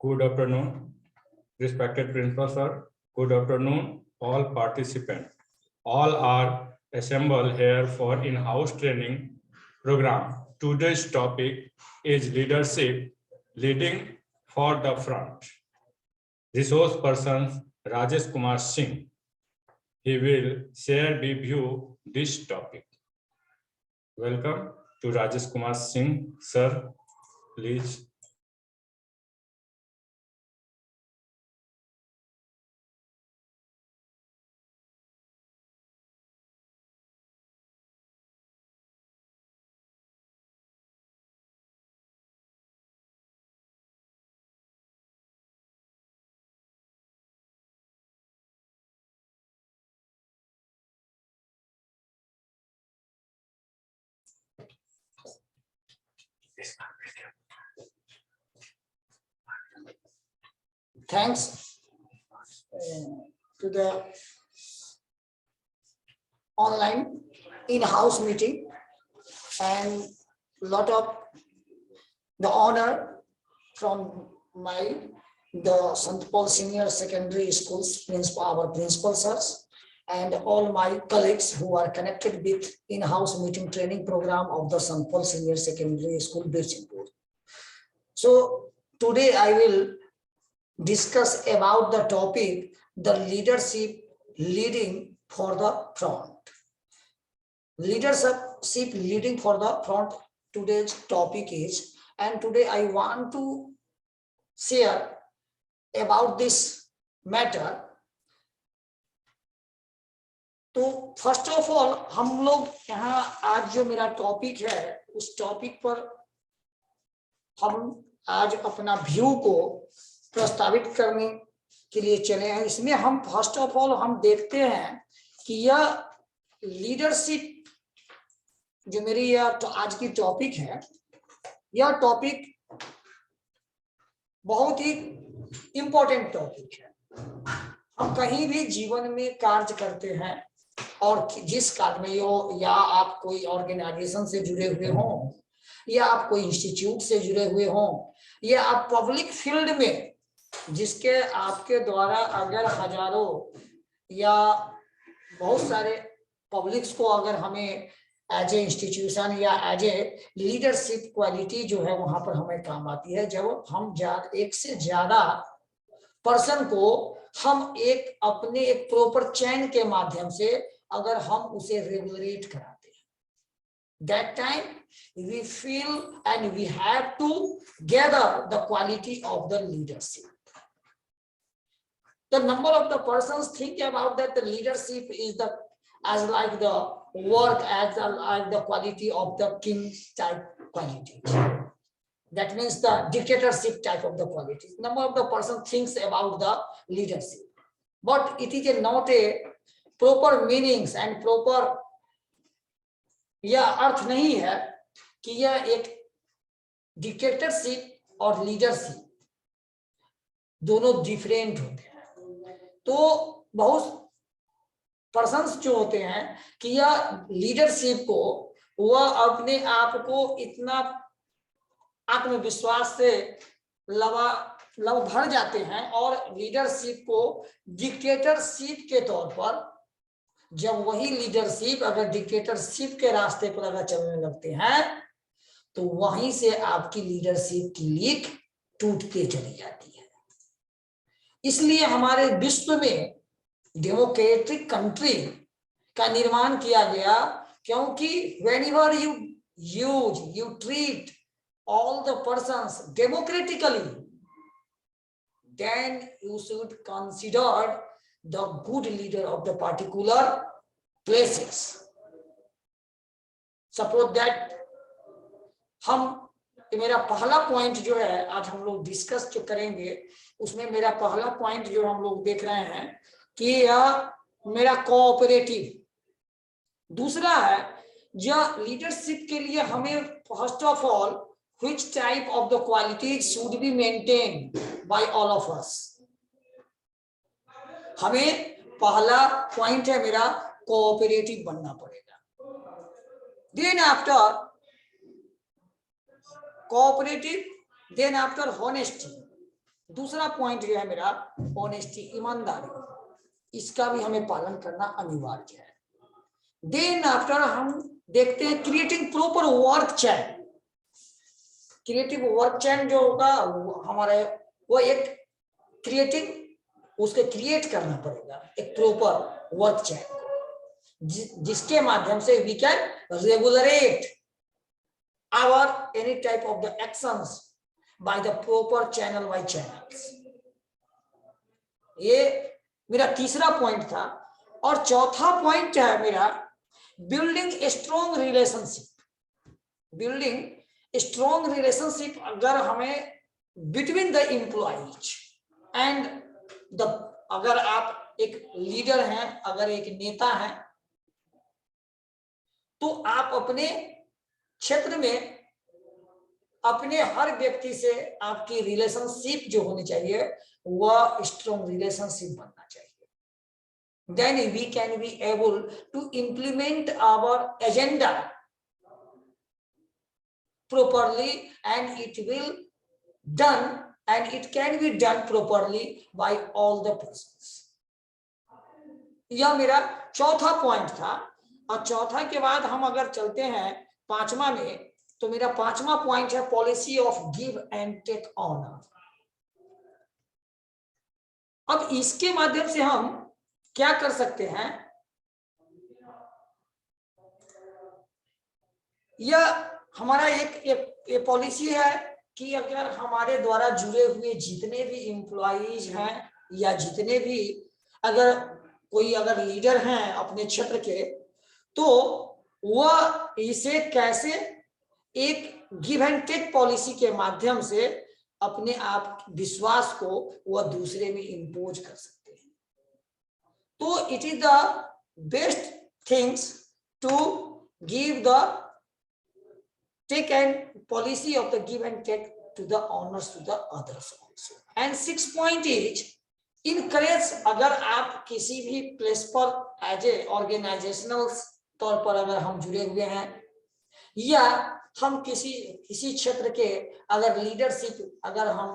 Good afternoon, respected principal sir. Good afternoon, all participants. All are assembled here for in-house training program. Today's topic is leadership, leading for the front. Resource person Rajesh Kumar Singh. He will share with you this topic. Welcome to Rajesh Kumar Singh, sir. Please. Thanks to the online in-house meeting and lot of the honor from the St. Paul Senior Secondary Schools principal, our principal sirs, and all my colleagues who are connected with in-house meeting training program of the St. Paul Senior Secondary School, Birchingpur. So today I will discuss about the topic, the leadership leading for the front. Leadership leading for the front, today's topic is, and today I want to share about this matter. तो first of all हम लोग यहाँ आज जो मेरा topic है उस topic पर हम आज अपना व्यू को प्रस्तावित करने के लिए चले हैं। इसमें हम फर्स्ट ऑफ ऑल हम देखते हैं कि यह लीडरशिप जो मेरी यह तो आज की टॉपिक है, यह टॉपिक बहुत ही इम्पोर्टेंट टॉपिक है। हम कहीं भी जीवन में कार्य करते हैं और जिस कार्य में हो, या आप कोई ऑर्गेनाइजेशन से जुड़े हुए हों, या आप कोई इंस्टीट्यूट से जुड़े हुए हों, या आप पब्लिक फील्ड में जिसके आपके द्वारा अगर हजारों या बहुत सारे पब्लिक्स को अगर हमें एज ए इंस्टीट्यूशन या एज ए लीडरशिप क्वालिटी जो है वहां पर हमें काम आती है, जब हम एक से ज्यादा पर्सन को हम एक अपने एक प्रॉपर चैन के माध्यम से अगर हम उसे रेगुलेट कराते हैं, that time we feel and we have to gather the quality of the leadership. The number of the persons think about that the leadership is the as like the work as like the quality of the king type quality. That means the dictatorship type of the quality. Number of the person thinks about the leadership, but it is not a proper meanings and proper यह अर्थ नहीं है कि यह एक dictatorship और leadership दोनों different होते हैं। तो बहुत पर्सन्स जो होते हैं कि यह लीडरशिप को वह अपने आप को इतना आत्मविश्वास से लव भर जाते हैं और लीडरशिप को डिक्टेटरशिप के तौर पर, जब वही लीडरशिप अगर डिक्टेटरशिप के रास्ते पर अगर चलने लगते हैं तो वहीं से आपकी लीडरशिप की लीक टूटते चली जाती है। इसलिए हमारे विश्व में डेमोक्रेटिक कंट्री का निर्माण किया गया, क्योंकि whenever you treat all the persons democratically, then you should consider the good leader of the particular places. Suppose that मेरा पहला पॉइंट जो है आज हम लोग डिस्कस जो करेंगे, उसमें मेरा पहला पॉइंट जो हम लोग देख रहे हैं कि यह मेरा कोऑपरेटिव। दूसरा है जो लीडरशिप के लिए हमें first of all which type of the qualities should be maintained by all of us. हमें पहला पॉइंट है मेरा कोऑपरेटिव बनना पड़ेगा। Then after cooperative, then after honesty, दूसरा पॉइंट जो है मेरा ऑनेस्टी, ईमानदारी, इसका भी हमें पालन करना अनिवार्य है। देन आफ्टर हम देखते हैं क्रिएटिंग प्रॉपर वर्क चैन। क्रिएटिव वर्क चैन जो होगा हमारे, वो एक क्रिएटिंग, उसके क्रिएट करना पड़ेगा एक प्रॉपर वर्क चैन को, जिसके माध्यम से we can regulate our any type of the actions by the proper channel by channels। ये मेरा तीसरा पॉइंट था। और चौथा पॉइंट है मेरा building a strong relationship. Building strong relationship अगर हमें between the employees and the, अगर आप एक लीडर हैं, अगर एक नेता हैं, तो आप अपने क्षेत्र में अपने हर व्यक्ति से आपकी रिलेशनशिप जो होनी चाहिए वह स्ट्रॉन्ग रिलेशनशिप बनना चाहिए। Then we can be able to implement our agenda properly, and it will done, and it can be done properly by all the persons। यह मेरा चौथा पॉइंट था। और चौथा के बाद हम अगर चलते हैं पांचवा में, तो मेरा पांचवा पॉइंट है policy of give and take honour. अब इसके माध्यम से हम क्या कर सकते हैं, यह हमारा एक पॉलिसी है कि अगर हमारे द्वारा जुड़े हुए जितने भी एम्प्लॉइज हैं या जितने भी अगर कोई अगर लीडर हैं अपने क्षेत्र के, तो वह इसे कैसे एक गिव एंड टेक पॉलिसी के माध्यम से अपने आप विश्वास को वह दूसरे में इंपोज कर सकते हैं। तो it is the best things to give the take and policy of the give and take to the honors to the others also। and 6 point is encourage, अगर आप किसी भी प्लेस पर एज ए ऑर्गेनाइजेशनल तौर पर अगर हम जुड़े हुए हैं, या हम किसी क्षेत्र के अगर लीडरशिप, अगर हम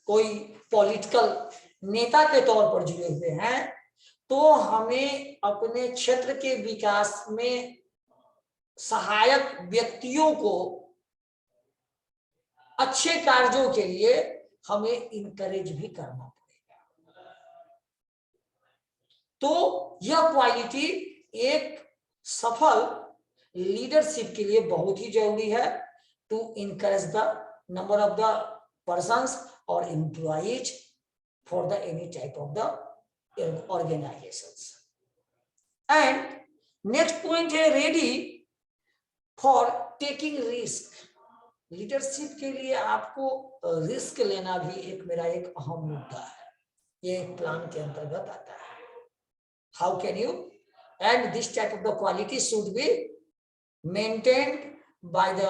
कोई पॉलिटिकल नेता के तौर पर जुड़े हुए हैं, तो हमें अपने क्षेत्र के विकास में सहायक व्यक्तियों को अच्छे कार्यों के लिए हमें इनकरेज भी करना पड़ेगा। तो यह क्वालिटी एक सफल लीडरशिप के लिए बहुत ही जरूरी है, to encourage the number of the persons और employees for the any type of the organisations. And next point है ready for taking risk. Leadership के लिए आपको रिस्क लेना भी मेरा एक अहम मुद्दा है, ये एक प्लान के अंतर्गत आता है। How can you, and this type of the quality should be maintained by the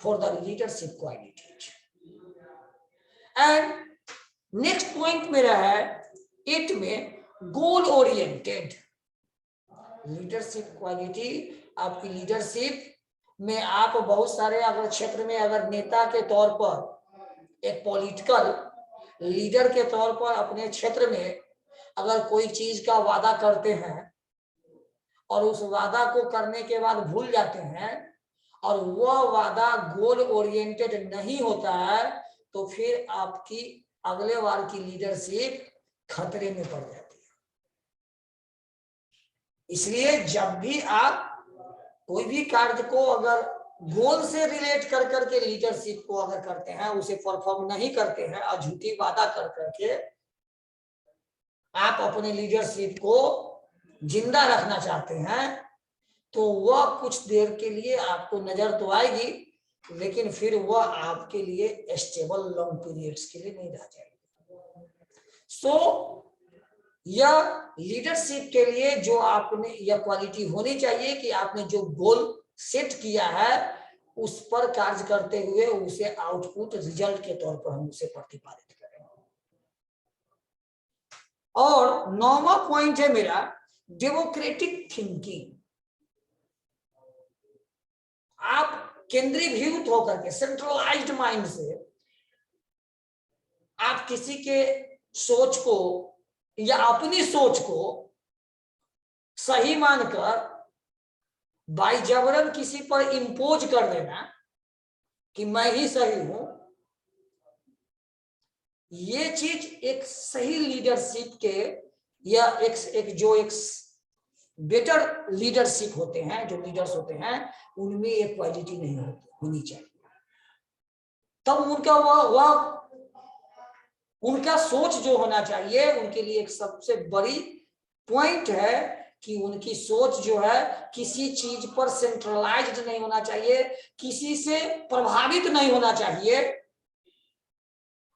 for the leadership qualities. And next point मेरा है 8 में गोल ओरिएंटेड लीडरशिप क्वालिटी। आपकी लीडरशिप में आप बहुत सारे अगर क्षेत्र में अगर नेता के तौर पर, एक पॉलिटिकल लीडर के तौर पर अपने क्षेत्र में अगर कोई चीज का वादा करते हैं और उस वादा को करने के बाद भूल जाते हैं और वह वादा गोल ओरिएंटेड नहीं होता है, तो फिर आपकी अगले बार की लीडरशिप खतरे में पड़ जाती है। इसलिए जब भी आप कोई भी कार्य को अगर गोल से रिलेट कर करके लीडरशिप को अगर करते हैं, उसे परफॉर्म नहीं करते हैं और झूठी वादा कर करके आप अपने लीडरशिप को जिंदा रखना चाहते हैं, तो वह कुछ देर के लिए आपको नजर तो आएगी, लेकिन फिर वह आपके लिए स्टेबल लॉन्ग पीरियड्स के लिए नहीं रह जाएगी। सो यह लीडरशिप के लिए जो आपने यह क्वालिटी होनी चाहिए कि आपने जो गोल सेट किया है उस पर कार्य करते हुए उसे आउटपुट रिजल्ट के तौर पर हम उसे प्रतिपादित करें। और 9वां पॉइंट है मेरा डेमोक्रेटिक थिंकिंग। आप केंद्रीभूत होकर के सेंट्रलाइज्ड माइंड से आप किसी के सोच को या अपनी सोच को सही मानकर बाई जबरन किसी पर इम्पोज कर देना कि मैं ही सही हूं, ये चीज एक सही लीडरशिप के या एक बेटर लीडरशिप होते हैं, जो लीडर्स होते हैं, उनमें ये क्वालिटी नहीं होनी चाहिए। तब उनका सोच जो होना चाहिए, उनके लिए एक सबसे बड़ी पॉइंट है कि उनकी सोच जो है किसी चीज पर सेंट्रलाइज्ड नहीं होना चाहिए, किसी से प्रभावित नहीं होना चाहिए।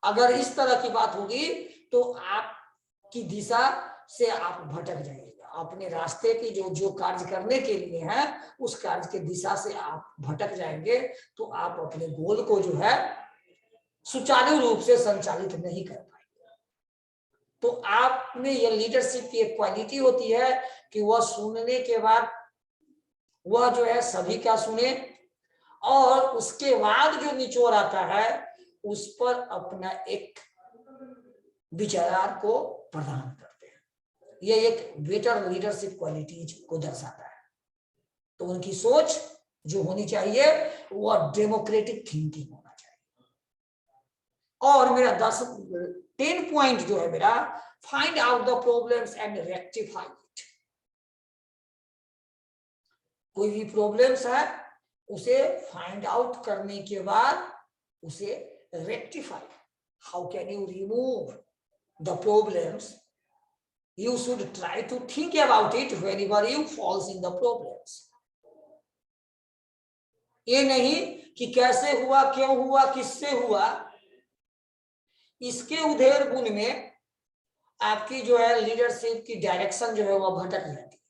अगर इस तरह की बात होगी तो आपकी दिशा से आप भटक जाइएगा, अपने रास्ते की जो कार्य करने के लिए है उस कार्य की दिशा से आप भटक जाएंगे, तो आप अपने गोल को जो है सुचारू रूप से संचालित नहीं कर पाएंगे। तो आप में यह लीडरशिप की एक क्वालिटी होती है कि वह सुनने के बाद वह जो है सभी का सुने और उसके बाद जो निचोड़ आता है उस पर अपना एक विचार को प्रदान करते हैं। यह एक बेटर लीडरशिप क्वालिटीज को दर्शाता है। तो उनकी सोच जो होनी चाहिए वह डेमोक्रेटिक थिंकिंग होना चाहिए। और मेरा 10 पॉइंट जो है मेरा, find out the problems and rectify it. कोई भी प्रॉब्लम्स है उसे फाइंड आउट करने के बाद उसे rectify, how can you remove the problems, you should try to think about it whenever you falls in the problems। ये नहीं कि कैसे हुआ, क्यों हुआ, किससे हुआ, इसके उधेड़ गुण में आपकी जो है लीडरशिप की डायरेक्शन जो है वह भटक जाती है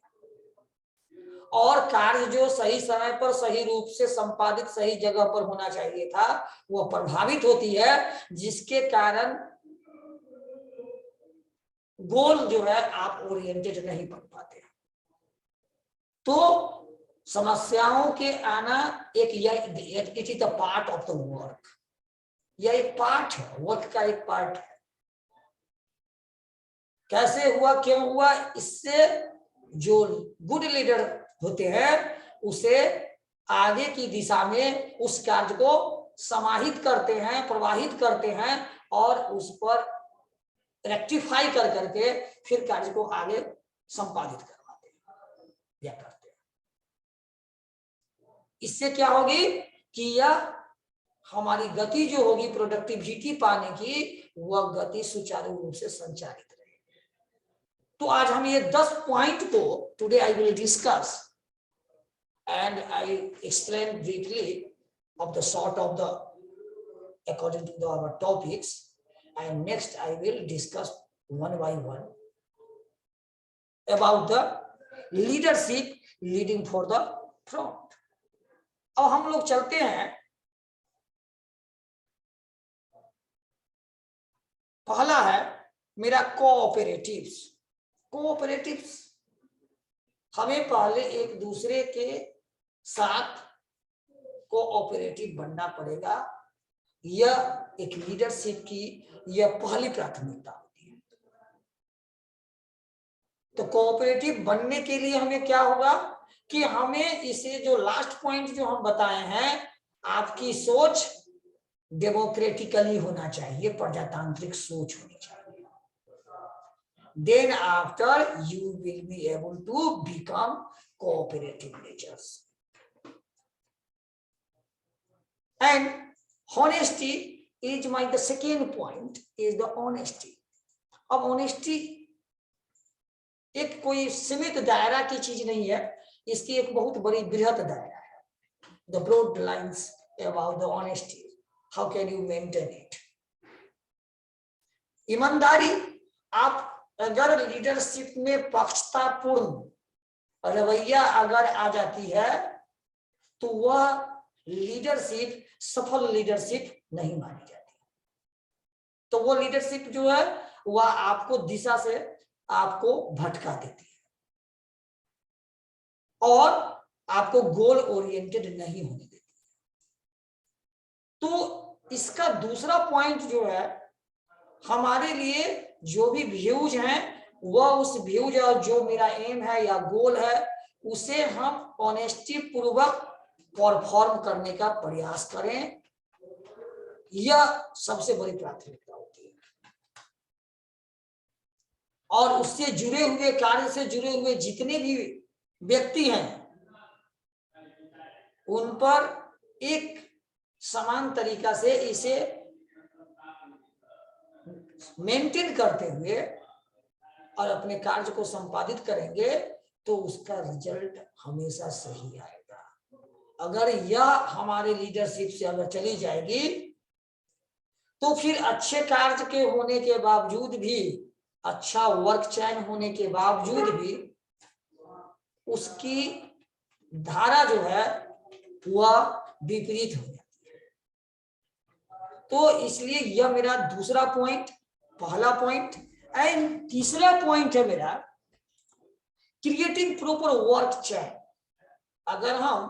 और कार्य जो सही समय पर सही रूप से संपादित सही जगह पर होना चाहिए था वह प्रभावित होती है, जिसके कारण गोल जो है आप ओरिएंटेड नहीं बन पाते। तो समस्याओं के आना it is the part of the work, यह एक पार्ट है, वर्क का एक पार्ट है। कैसे हुआ, क्यों हुआ, इससे जो गुड लीडर होते हैं उसे आगे की दिशा में उस कार्य को समाहित करते हैं, प्रवाहित करते हैं और उस पर रेक्टिफाई कर करके फिर कार्य को आगे संपादित करवाते हैं या करते हैं। इससे क्या होगी कि यह हमारी गति जो होगी प्रोडक्टिविटी पाने की, वह गति सुचारू रूप से संचालित रहेगी। तो आज हम ये 10 पॉइंट को today I will discuss and I explain briefly of the sort of the according to our topics, and next I will discuss one by one about the leadership leading for the front। अब हम लोग चलते हैं, पहला है मेरा cooperatives. Cooperatives हमें पहले एक दूसरे के साथ कोऑपरेटिव बनना पड़ेगा, यह एक लीडरशिप की यह पहली प्राथमिकता होती है। तो कोऑपरेटिव बनने के लिए हमें क्या होगा कि हमें इसे जो लास्ट पॉइंट जो हम बताए हैं, आपकी सोच डेमोक्रेटिकली होना चाहिए, प्रजातांत्रिक सोच होनी चाहिए। Then after you will be able to become cooperative leaders. And honesty is the second point is the honesty। अब honesty एक कोई सीमित दायरा की चीज नहीं है, इसकी एक बहुत बड़ी बृहत दायरा है। The broad lines about the honesty, how can you maintain it? ईमानदारी, आप अगर लीडरशिप में पक्षतापूर्ण रवैया अगर आ जाती है तो वह लीडरशिप सफल लीडरशिप नहीं मानी जाती। तो वो लीडरशिप जो है वह आपको दिशा से आपको भटका देती है और आपको गोल ओरिएंटेड नहीं होने देती है। तो इसका दूसरा पॉइंट जो है हमारे लिए जो भी व्यूज हैं वह उस व्यूज और जो मेरा एम है या गोल है उसे हम ऑनेस्टी पूर्वक परफॉर्म करने का प्रयास करें। यह सबसे बड़ी प्राथमिकता होती है। और उससे जुड़े हुए कार्य से जुड़े हुए जितने भी व्यक्ति हैं उन पर एक समान तरीका से इसे मेंटेन करते हुए और अपने कार्य को संपादित करेंगे तो उसका रिजल्ट हमेशा सही आएगा। अगर यह हमारे लीडरशिप से अगर चली जाएगी तो फिर अच्छे कार्य के होने के बावजूद भी, अच्छा वर्क चैन होने के बावजूद भी उसकी धारा जो है वह विपरीत हो जाती है। तो इसलिए यह मेरा दूसरा पॉइंट, पहला पॉइंट। एंड तीसरा पॉइंट है मेरा क्रिएटिंग प्रॉपर वर्क चैन। अगर हम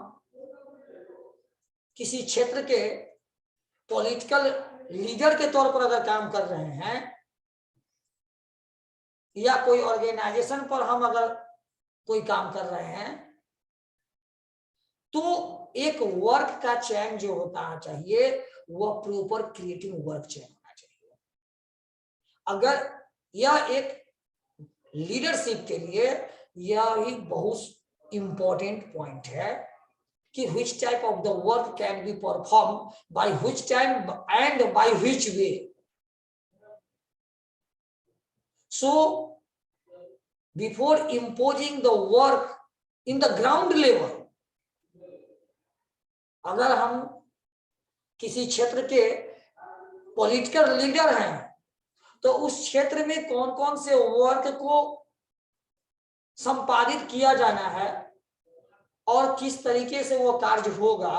किसी क्षेत्र के पॉलिटिकल लीडर के तौर पर अगर काम कर रहे हैं या कोई ऑर्गेनाइजेशन पर हम अगर कोई काम कर रहे हैं तो एक वर्क का चैन जो होता चाहिए वह प्रॉपर क्रिएटिंग वर्क चैन होना चाहिए। अगर यह एक लीडरशिप के लिए यह ही बहुत इंपॉर्टेंट पॉइंट है कि which type of the work can be performed by which time and by which way. So before imposing the work in the ground level, अगर हम किसी क्षेत्र के पॉलिटिकल लीडर हैं तो उस क्षेत्र में कौन कौन से वर्क को संपादित किया जाना है और किस तरीके से वो कार्य होगा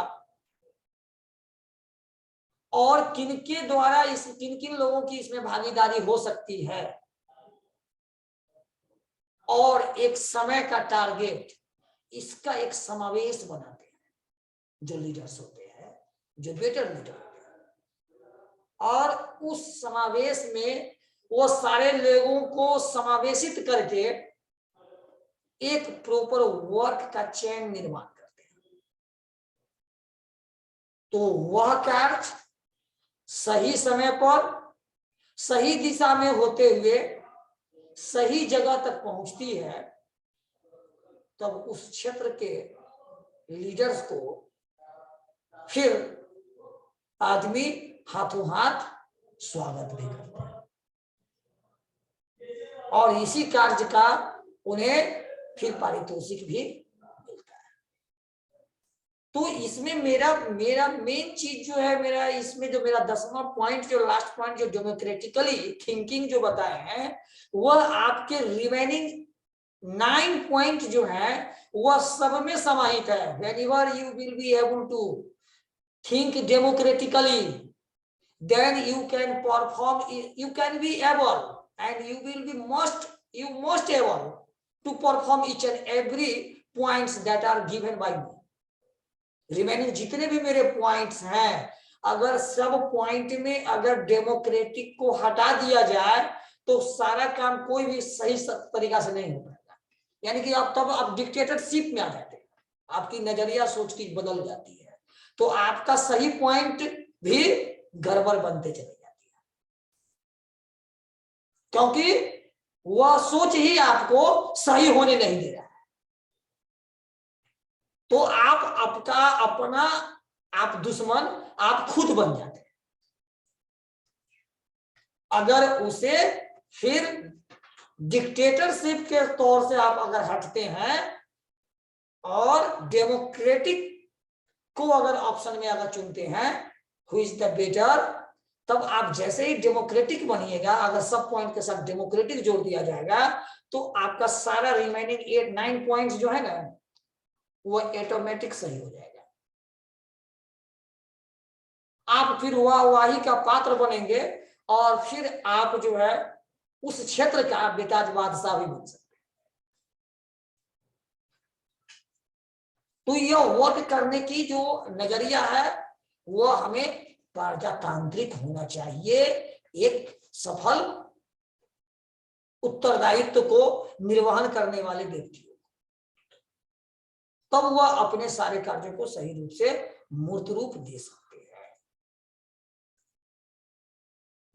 और किनके द्वारा किन किन लोगों की इसमें भागीदारी हो सकती है और एक समय का टारगेट, इसका एक समावेश बनाते हैं जो लीडर्स होते हैं, जो बेटर लीडर होते हैं। और उस समावेश में वो सारे लोगों को समावेशित करके एक प्रॉपर वर्क का चैन निर्माण करते हैं। तो वह कार्य सही समय पर सही दिशा में होते हुए सही जगह तक पहुंचती है, तब उस क्षेत्र के लीडर्स को फिर आदमी हाथों हाथ स्वागत भी करते हैं और इसी कार्य का उन्हें फिर पारितोषिक भी मिलता है। तो इसमें मेरा मेन चीज जो है, मेरा इसमें जो मेरा 10वां पॉइंट, जो लास्ट पॉइंट, जो डेमोक्रेटिकली थिंकिंग जो बताए हैं, वह आपके रिमेनिंग 9 पॉइंट जो है वह सब में समाहित है। whenever you will be able to think democratically, then you can perform, you can be able and you will be most able to perform each and every points that are given by me. Remaining जितने भी मेरे points हैं, अगर सब point में अगर democratic को हटा दिया जाए तो सारा काम कोई भी सही तरीका से नहीं हो पाएगा। यानी कि आप तब आप डिक्टेटरशिप में आ जाते हैं, आपकी नजरिया सोच की बदल जाती है, तो आपका सही पॉइंट भी गड़बड़ बनते चले जाती है, क्योंकि वह सोच ही आपको सही होने नहीं दे रहा है। तो आप दुश्मन आप खुद बन जाते हैं अगर उसे फिर डिक्टेटरशिप के तौर से आप अगर हटते हैं और डेमोक्रेटिक को अगर ऑप्शन में अगर चुनते हैं, हु इज द बेटर, तब आप जैसे ही डेमोक्रेटिक बनिएगा, अगर सब पॉइंट के साथ डेमोक्रेटिक जोड़ दिया जाएगा तो आपका सारा रिमेनिंग 8-9 पॉइंट्स जो है ना वो ऑटोमेटिक सही हो जाएगा। आप फिर वाहवाही का पात्र बनेंगे और फिर आप जो है उस क्षेत्र का बेताज बादशाह भी बन सकते हैं। तो यह वर्क करने की जो नजरिया है वो हमें प्रजातांत्रिक होना चाहिए, एक सफल उत्तरदायित्व को निर्वहन करने वाले व्यक्ति, तब वह अपने सारे कार्यों को सही रूप से मूर्त रूप दे सकते हैं।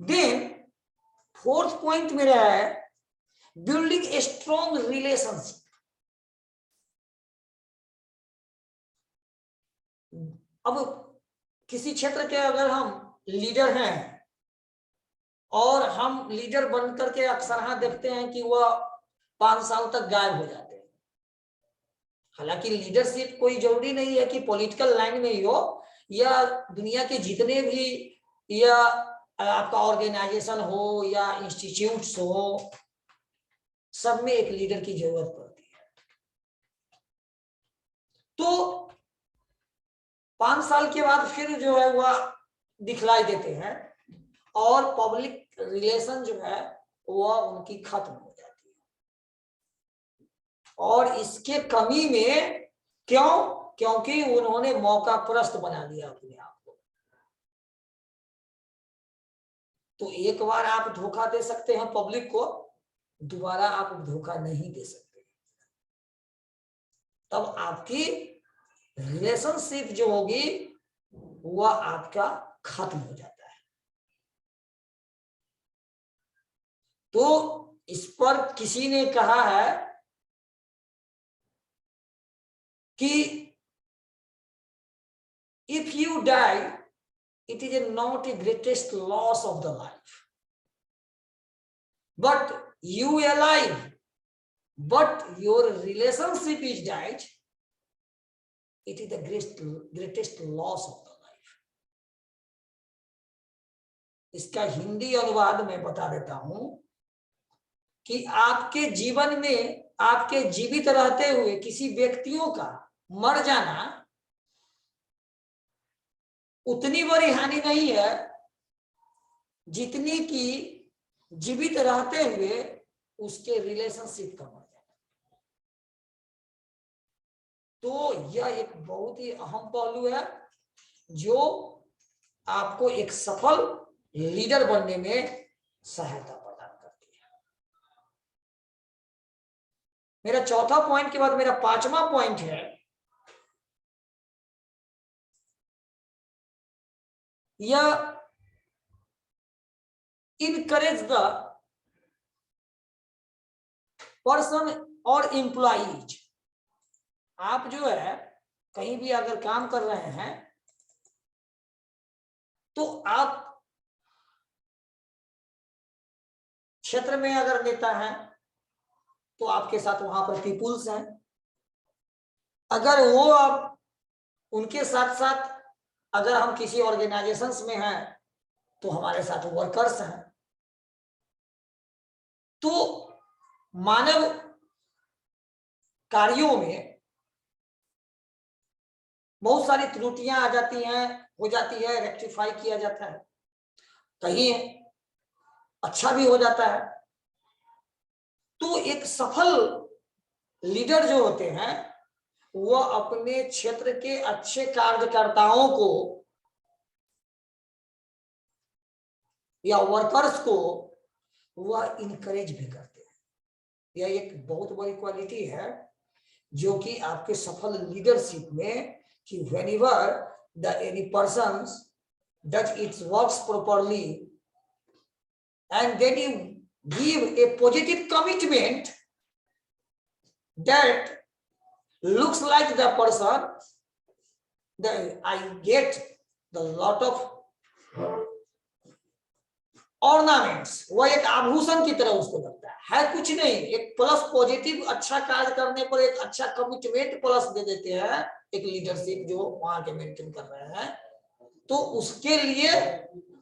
देन फोर्थ पॉइंट मेरा है बिल्डिंग ए स्ट्रॉन्ग रिलेशनशिप। अब किसी क्षेत्र के अगर हम लीडर हैं और हम लीडर बन करके अक्सर देखते हैं कि वह 5 साल तक गायब हो जाते हैं। हालांकि लीडरशिप कोई जरूरी नहीं है कि पॉलिटिकल लाइन में ही हो, या दुनिया के जितने भी या आपका ऑर्गेनाइजेशन हो या इंस्टीट्यूट्स हो, सब में एक लीडर की जरूरत पड़ती है। तो 5 साल के बाद फिर जो है वह दिखलाई देते हैं और पब्लिक रिलेशन जो है वह उनकी खत्म हो जाती है। और इसके कमी में क्योंकि उन्होंने मौका परस्त बना लिया अपने आप को। तो एक बार आप धोखा दे सकते हैं पब्लिक को, दोबारा आप धोखा नहीं दे सकते। तब आपकी रिलेशनशिप जो होगी वह आपका खत्म हो जाता है। तो इस पर किसी ने कहा है कि if you die it is not a greatest loss of the life, but you alive, but your relationship is died, it is the greatest loss of the life. इसका हिंदी अनुवाद मैं बता देता हूं कि आपके जीवन में आपके जीवित रहते हुए किसी व्यक्तियों का मर जाना उतनी बड़ी हानि नहीं है जितनी कि जीवित रहते हुए उसके रिलेशनशिप का मर जाना। तो यह एक बहुत ही अहम पहलू है जो आपको एक सफल लीडर बनने में सहायता प्रदान करती है। मेरा चौथा पॉइंट के बाद मेरा 5वां पॉइंट है या encourage the person और एम्प्लॉइज। आप जो है कहीं भी अगर काम कर रहे हैं तो आप क्षेत्र में अगर नेता हैं तो आपके साथ वहां पर पीपुल्स हैं। अगर वो आप उनके साथ साथ अगर हम किसी ऑर्गेनाइजेशंस में हैं तो हमारे साथ वर्कर्स हैं। तो मानव कार्यों में बहुत सारी त्रुटियां आ जाती हैं, हो जाती है, रेक्टिफाई किया जाता है, कहीं अच्छा भी हो जाता है। तो एक सफल लीडर जो होते हैं वह अपने क्षेत्र के अच्छे कार्यकर्ताओं को या वर्कर्स को वह इनकरेज भी करते हैं। यह एक बहुत बड़ी क्वालिटी है जो कि आपके सफल लीडरशिप में कि whenever the any persons does its works properly and then you give a positive commitment that looks like the person that I get the lot of ornaments, वह एक आभूषण की तरह उसको लगता है कुछ नहीं, एक प्लस पॉजिटिव अच्छा कार्य करने पर एक अच्छा कमिटमेंट प्लस दे देते हैं एक लीडरशिप जो वहां के मेंटेन कर रहे हैं, तो उसके लिए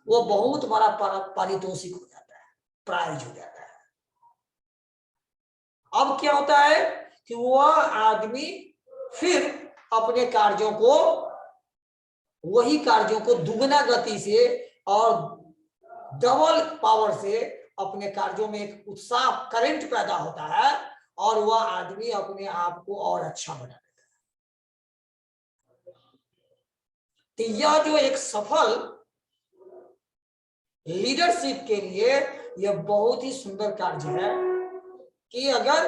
वो बहुत बड़ा पारितोषिक हो जाता है, प्राइज हो जाता है। अब क्या होता है कि वह आदमी फिर अपने कार्यों को वही कार्यों को दुगना गति से और डबल पावर से अपने कार्यों में एक उत्साह करंट पैदा होता है और वह आदमी अपने आप को और अच्छा बना देता है। तो यह जो एक सफल लीडरशिप के लिए यह बहुत ही सुंदर कार्य है कि अगर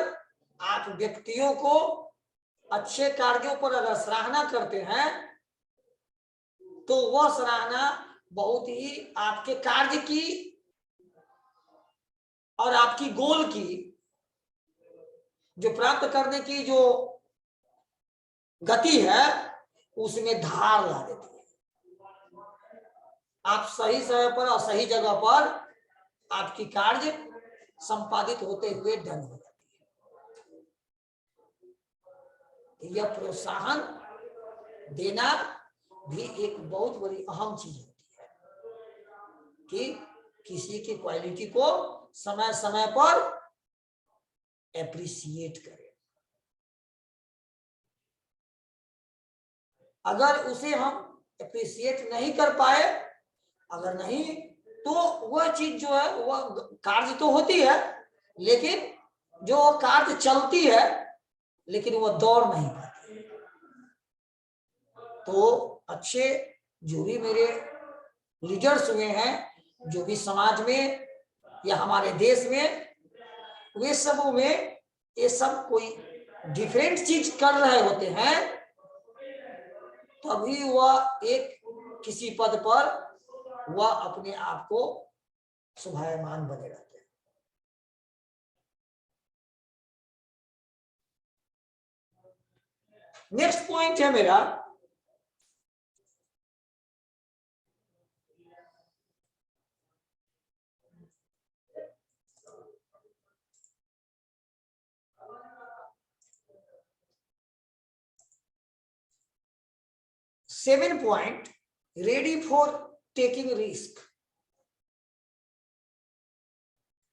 आप व्यक्तियों को अच्छे कार्यों पर अगर सराहना करते हैं तो वह सराहना बहुत ही आपके कार्य की और आपकी गोल की जो प्राप्त करने की जो गति है उसमें धार ला देती है। आप सही समय पर और सही जगह पर आपकी कार्य संपादित होते हुए धन हो जाती है। यह प्रोत्साहन देना भी एक बहुत बड़ी अहम चीज होती है कि किसी की क्वालिटी को समय समय पर एप्रिसिएट करें। अगर उसे हम एप्रिसिएट नहीं कर पाए, अगर नहीं, तो वह चीज जो है वह कार्य तो होती है लेकिन जो कार्य चलती है लेकिन वह दौड़ नहीं पाती। तो अच्छे जो भी मेरे लीडर्स हुए हैं, जो भी समाज में या हमारे देश में, वे सब में ये सब कोई डिफरेंट चीज कर रहे होते हैं तभी वह एक किसी पद पर वह अपने आप को शोभायमान बने रहते हैं। नेक्स्ट पॉइंट है मेरा, seven point, ready for taking risk.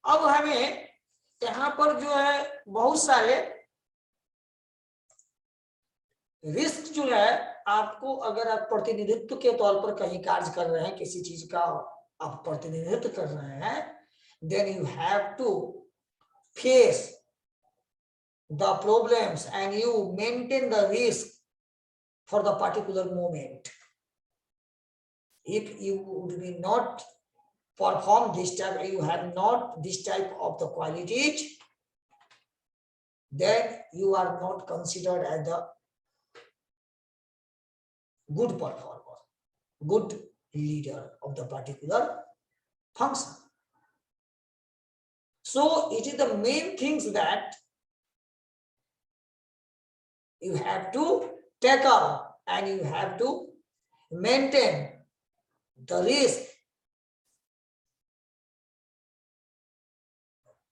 अब हमें यहां पर जो है बहुत सारे रिस्क जो है, आपको अगर आप प्रतिनिधित्व के तौर पर कहीं कार्य कर रहे हैं, किसी चीज का आप प्रतिनिधित्व कर रहे हैं, then you have to face the problems and you maintain the risk for the particular moment. If you would be not perform this type, you have not this type of the qualities, then you are not considered as the good performer, good leader of the particular function. So it is the main things that you have to take up and you have to maintain the risk.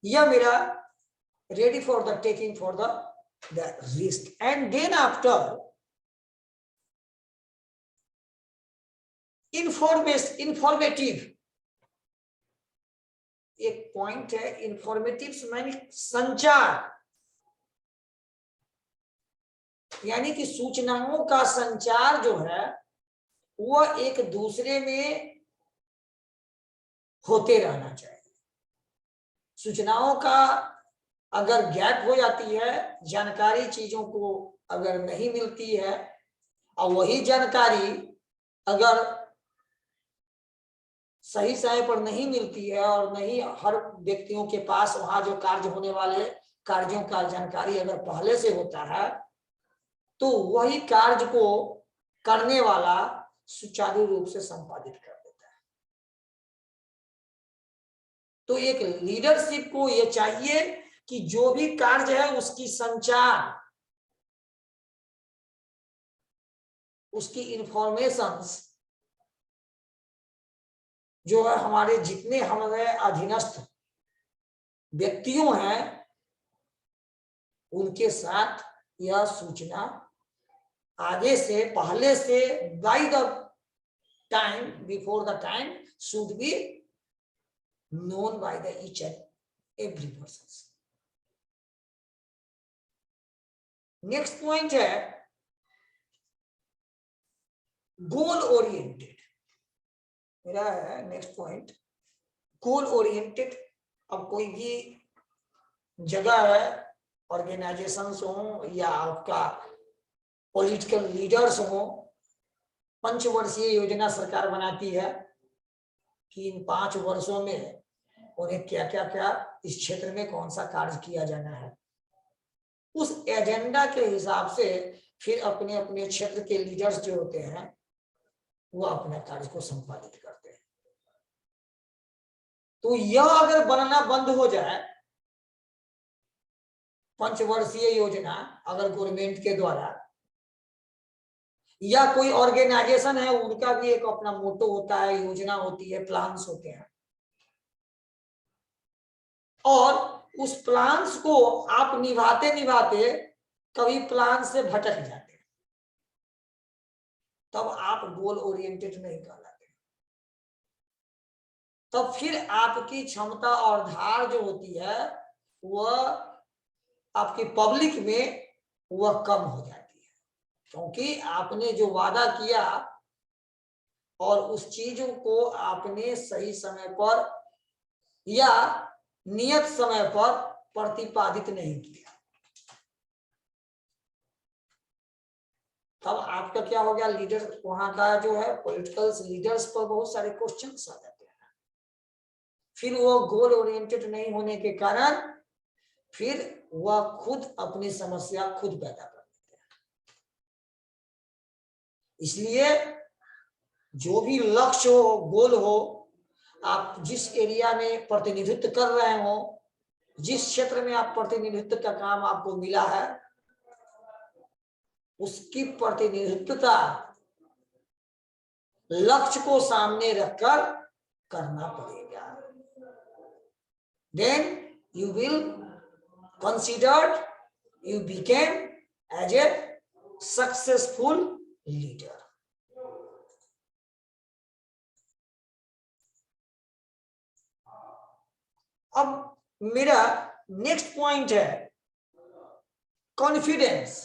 यह मेरा ready for the taking for the risk. And then after informative, एक point है informative माने संचार, यानी कि सूचनाओं का संचार जो है वह एक दूसरे में होते रहना चाहिए। सूचनाओं का अगर गैप हो जाती है, जानकारी चीजों को अगर नहीं मिलती है और वही जानकारी अगर सही समय पर नहीं मिलती है और नहीं हर व्यक्तियों के पास वहां जो कार्य होने वाले कार्यों का जानकारी अगर पहले से होता है तो वही कार्य को करने वाला सुचारू रूप से संपादित कर देता है। तो एक लीडरशिप को यह चाहिए कि जो भी कार्य है उसकी संचार, उसकी इंफॉर्मेशंस जो है हमारे जितने हमारे अधीनस्थ व्यक्तियों हैं उनके साथ यह सूचना आगे से पहले से by the time, before the time should be known by the each and every person. Next point है गोल ओरिएंटेड, मेरा है नेक्स्ट पॉइंट गोल ओरिएंटेड। अब कोई भी जगह है, ऑर्गेनाइजेशंस हो या आपका पॉलिटिकल लीडर्स हो, पंचवर्षीय योजना सरकार बनाती है कि इन 5 वर्षों में उन्हें क्या क्या क्या इस क्षेत्र में कौन सा कार्य किया जाना है। उस एजेंडा के हिसाब से फिर अपने अपने क्षेत्र के लीडर्स जो होते हैं वो अपने कार्य को संपादित करते हैं। तो यह अगर बनना बंद हो जाए, पंचवर्षीय योजना अगर गवर्नमेंट के द्वारा, या कोई ऑर्गेनाइजेशन है उनका भी एक अपना मोटो होता है, योजना होती है, प्लान्स होते हैं, और उस प्लान्स को आप निभाते निभाते कभी प्लान से भटक जाते हैं, तब आप गोल ओरिएंटेड नहीं कहलाते। तब फिर आपकी क्षमता और धार जो होती है वह आपकी पब्लिक में वह कम हो जाती है, क्योंकि आपने जो वादा किया और उस चीजों को आपने सही समय पर या नियत समय पर प्रतिपादित नहीं किया, तब आपका क्या हो गया, लीडर वहां का जो है पॉलिटिकल लीडर्स पर बहुत सारे क्वेश्चंस आ जाते हैं। फिर वो गोल ओरिएंटेड नहीं होने के कारण फिर वह खुद अपनी समस्या खुद पैदा कर देते हैं। इसलिए जो भी लक्ष्य हो, गोल हो, आप जिस एरिया में प्रतिनिधित्व कर रहे हो, जिस क्षेत्र में आप प्रतिनिधित्व का काम आपको मिला है, उसकी प्रतिनिधित्वता लक्ष्य को सामने रखकर करना पड़ेगा। Then you will considered you became as a successful leader. अब मेरा नेक्स्ट पॉइंट है कॉन्फिडेंस।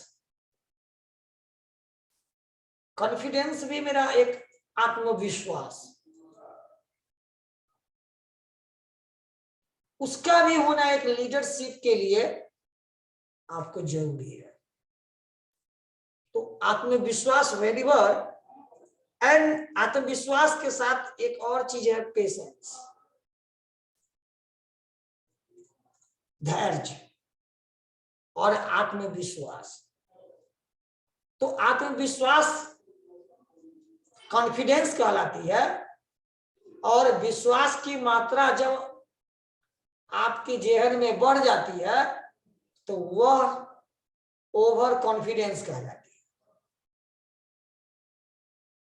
कॉन्फिडेंस भी मेरा एक आत्मविश्वास, उसका भी होना एक लीडरशिप के लिए आपको जरूरी है। तो आत्मविश्वास वेरिएबल, एंड आत्मविश्वास के साथ एक और चीज है पेशेंस, धैर्य और आत्मविश्वास। तो आत्मविश्वास कॉन्फिडेंस कहलाती है, और विश्वास की मात्रा जब आपकी जेहन में बढ़ जाती है तो वह ओवर कॉन्फिडेंस कहलाती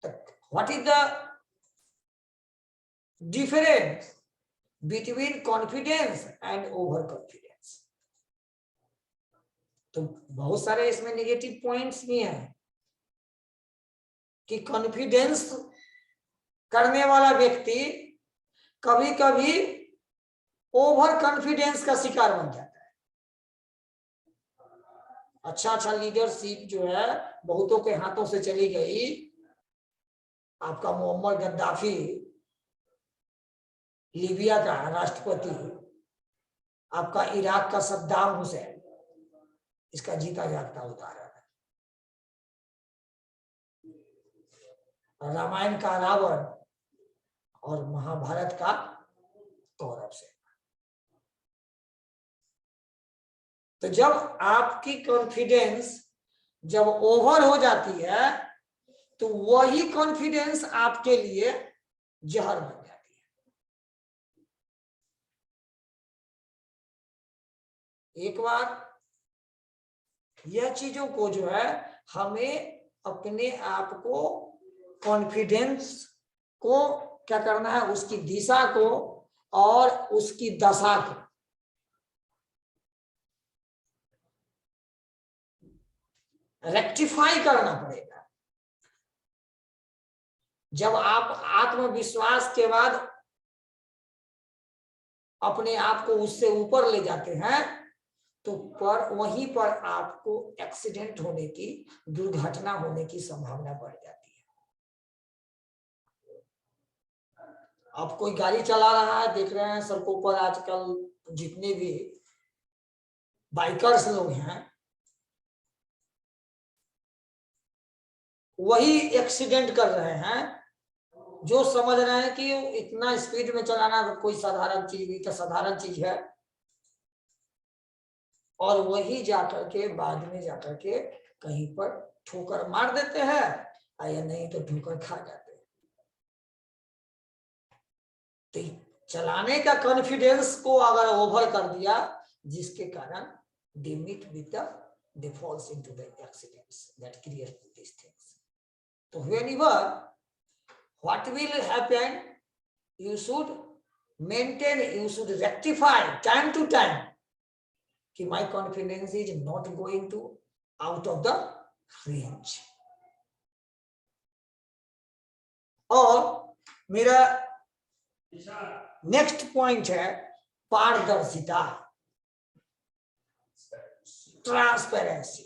है। What is the difference between confidence and over confidence? तो बहुत सारे इसमें नेगेटिव पॉइंट्स भी हैं कि कॉन्फिडेंस करने वाला व्यक्ति कभी कभी ओवर कॉन्फिडेंस का शिकार बन जाता है। अच्छा लीडरशिप जो है बहुतों के हाथों से चली गई। आपका मोहम्मद गद्दाफी, लीबिया का राष्ट्रपति, आपका इराक का सद्दाम हुसैन, इसका जीता जागता उदाहरण है। रामायण का रावण और महाभारत का कौरव सेना। तो जब आपकी कॉन्फिडेंस जब ओवर हो जाती है तो वही कॉन्फिडेंस आपके लिए जहर बन जाती है। एक बार यह चीजों को जो है हमें अपने आप को कॉन्फिडेंस को क्या करना है, उसकी दिशा को और उसकी दशा को रेक्टिफाई करना पड़ेगा। जब आप आत्मविश्वास के बाद अपने आप को उससे ऊपर ले जाते हैं तो वहीं पर आपको एक्सीडेंट होने की, दुर्घटना होने की संभावना बढ़ जाती है। आप कोई गाड़ी चला रहा है, देख रहे हैं सड़कों पर आजकल जितने भी बाइकर्स लोग हैं वही एक्सीडेंट कर रहे हैं जो समझ रहे हैं कि इतना स्पीड में चलाना कोई साधारण चीज नहीं, तो साधारण चीज है, और वही जाकर के बाद में जाकर के कहीं पर ठोकर मार देते हैं, या नहीं तो ठोकर खा जाते हैं। तो चलाने का कॉन्फिडेंस को अगर ओवर कर दिया, जिसके कारण they meet with they falls into the accidents that create these things. So whenever what will happen, you should maintain, you should rectify time to time कि my confidence is not going to out of the range. और मेरा next point है पारदर्शिता, transparency.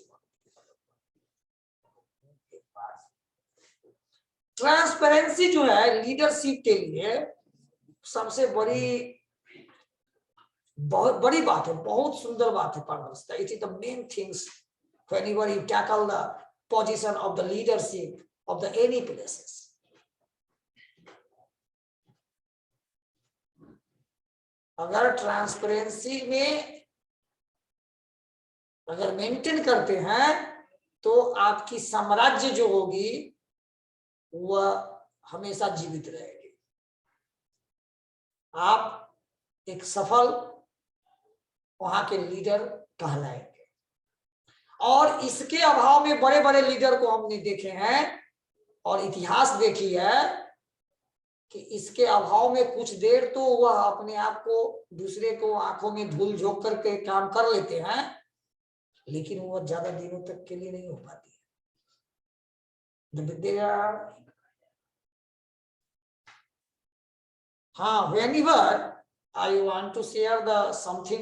Transparency जो है leadership के लिए सबसे बहुत बड़ी बात है, बहुत सुंदर बात है पारदर्शिता। It is the main things whenever you tackle the position of the leadership of the any places. अगर ट्रांसपेरेंसी में अगर मेंटेन करते हैं तो आपकी साम्राज्य जो होगी वह हमेशा जीवित रहेगी। आप एक सफल वहां के लीडर कहलाएंगे। और इसके अभाव में बड़े बड़े लीडर को हमने देखे हैं और इतिहास देखी है कि इसके अभाव में कुछ देर तो वह अपने आप को दूसरे को आंखों में धूल झोंक करके काम कर लेते हैं, लेकिन वह ज्यादा दिनों तक के लिए नहीं हो पाती है। हाँ, whenever I want to share the something